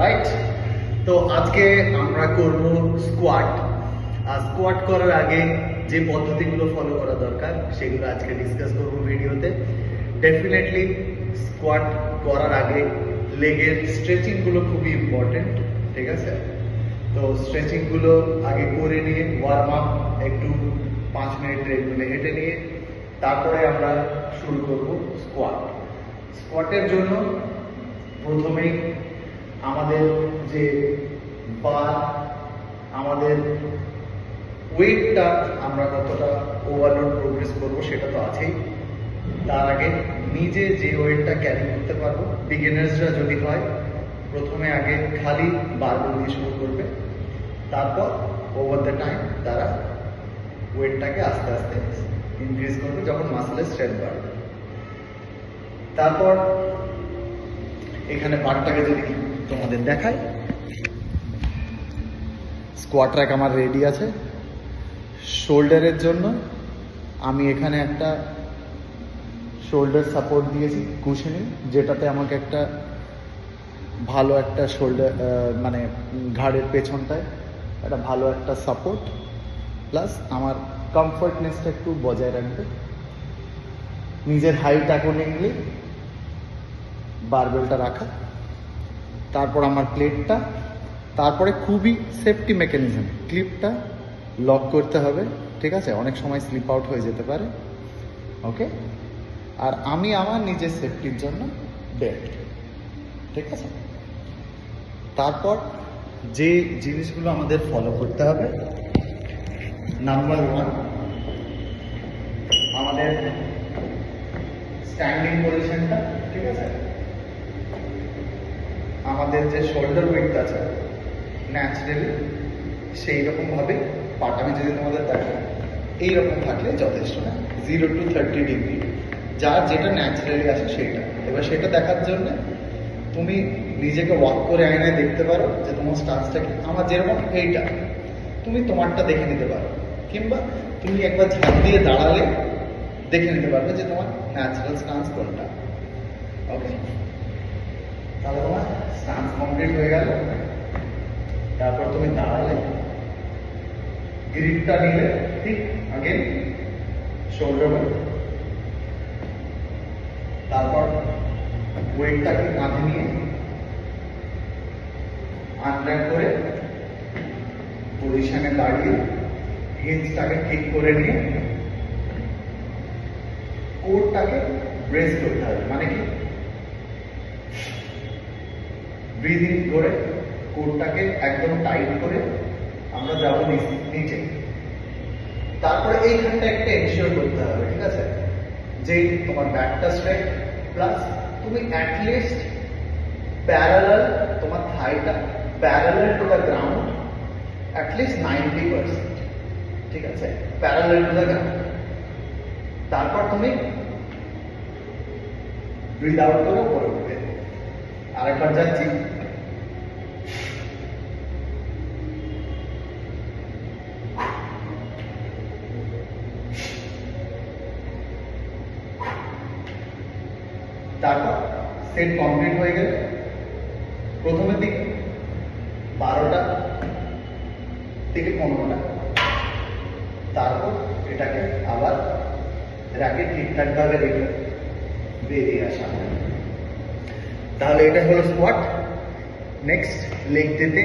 Right. তো আজকে আমরা করব স্কোয়াট। আর স্কোয়াট করার আগে যে পদ্ধতিগুলো ফলো করা দরকার সেগুলো আজকে ডিসকাস করব ভিডিওতে। ডেফিনেটলি স্কোয়াট করার আগে লেগের স্ট্রেচিংগুলো খুবই ইম্পর্টেন্ট, ঠিক আছে? তো স্ট্রেচিংগুলো আগে করে নিয়ে ওয়ার্ম আপ একটু 5 মিনিট ট্রেডমিলে হেঁটে নিয়ে তারপরে আমরা শুরু করব স্কোয়াট। স্কোয়াটের জন্য প্রথমেই আমাদের যে বার, আমাদের ওয়েটটা আমরা কতটা ওভারলোড প্রোগ্রেস করবো সেটা তো আছেই। তার আগে নিজে যে ওয়েটটা ক্যারি করতে পারবো, বিগিনার্সরা যদি হয় প্রথমে আগে খালি বারবেল দিয়ে শুরু করবে, তারপর ওভার দ্য টাইম তারা ওয়েটটাকে আস্তে আস্তে ইনক্রিজ করবে যখন মাসেলের স্ট্রেংথ বাড়বে। তারপর এখানে বারটাকে যদি তোমাদের দেখাই, স্কোয়াট র্যাক আমার রেডি আছে। শোল্ডারের জন্য আমি এখানে একটা শোল্ডার সাপোর্ট দিয়েছি কুশনি, যেটাতে আমাকে একটা ভালো একটা শোল্ডার মানে ঘাড়ের পেছনটায় একটা ভালো একটা সাপোর্ট, প্লাস আমার কমফর্টনেসটা একটু বজায় রাখবে। নিজের হাইট অ্যাকর্ডিংলি বারবেলটা রাখা, তারপর আমার প্লেটটা, তারপরে খুবই সেফটি মেকানিজম ক্লিপটা লক করতে হবে, ঠিক আছে? অনেক সময় স্লিপ আউট হয়ে যেতে পারে, ওকে? আর আমি আমার নিজের সেফটির জন্য বেল্ট, ঠিক আছে? তারপর যে জিনিসগুলো আমাদের ফলো করতে হবে, নাম্বার 1 আমাদের স্ট্যান্ডিং পজিশনটা, ঠিক আছে? আমাদের যে শোল্ডার ওয়েট আছে ন্যাচারালি সেই রকমভাবে পাটা, আমি যদি তোমাদের দেখাই এইরকম থাকলে যথেষ্ট, না 0 to 30 ডিগ্রি, যার যেটা ন্যাচারালি আছে সেইটা। এবার সেটা দেখার জন্য তুমি নিজেকে ওয়াক করে আয়নায় দেখতে পারো যে তোমার স্টান্সটা কি। আমার যেরকম এইটা, তুমি তোমারটা দেখে নিতে পারো, কিংবা তুমি একবার ঝাঁপ দিয়ে দাঁড়ালে দেখে নিতে পারবে যে তোমার ন্যাচারাল স্টান্স কোনটা, ওকে? তাহলে তোমার স্টান্স কমপ্লিট হয়ে গেল। তারপর তুমি দাঁড়ালে, গ্রিপটা নিলে, ঠিক আগেন শোল্ডার, তারপর ওয়েটটাকে কাঁধে নিয়ে আনড্রাগ করে পজিশনে দাঁড়িয়ে হিঞ্জটাকে ঠিক করে নিয়ে কোরটাকে ব্রেস করতে হবে। মানে কি, ব্রিথ ইন করে কোরটাকে একদম টাইট করে আমরা যাবো নিচে। তারপরে এইখানটা একটা এনশিওর করতে হবে, ঠিক আছে, যে তোমার ব্যাকটা স্ট্রেট, প্লাস তুমি অ্যাটলিস্ট প্যারালাল, তোমার থাইটা parallel to the ground at least 90%, ঠিক আছে? Parallel to the ground. তারপর তুমি ব্রিথ আউট করে উপরে উঠবে। আরেকবার যাচ্ছি, তারপর সেট কমপ্লিট হয়ে গেলে প্রথমের দিকে 12টা থেকে 15টা, তারপর এটাকে আবার র্যাকে ঠিকঠাকভাবে রেখে বেরিয়ে আসা। তাহলে এটা হলো স্কোয়াট। নেক্সট লেগ দিতে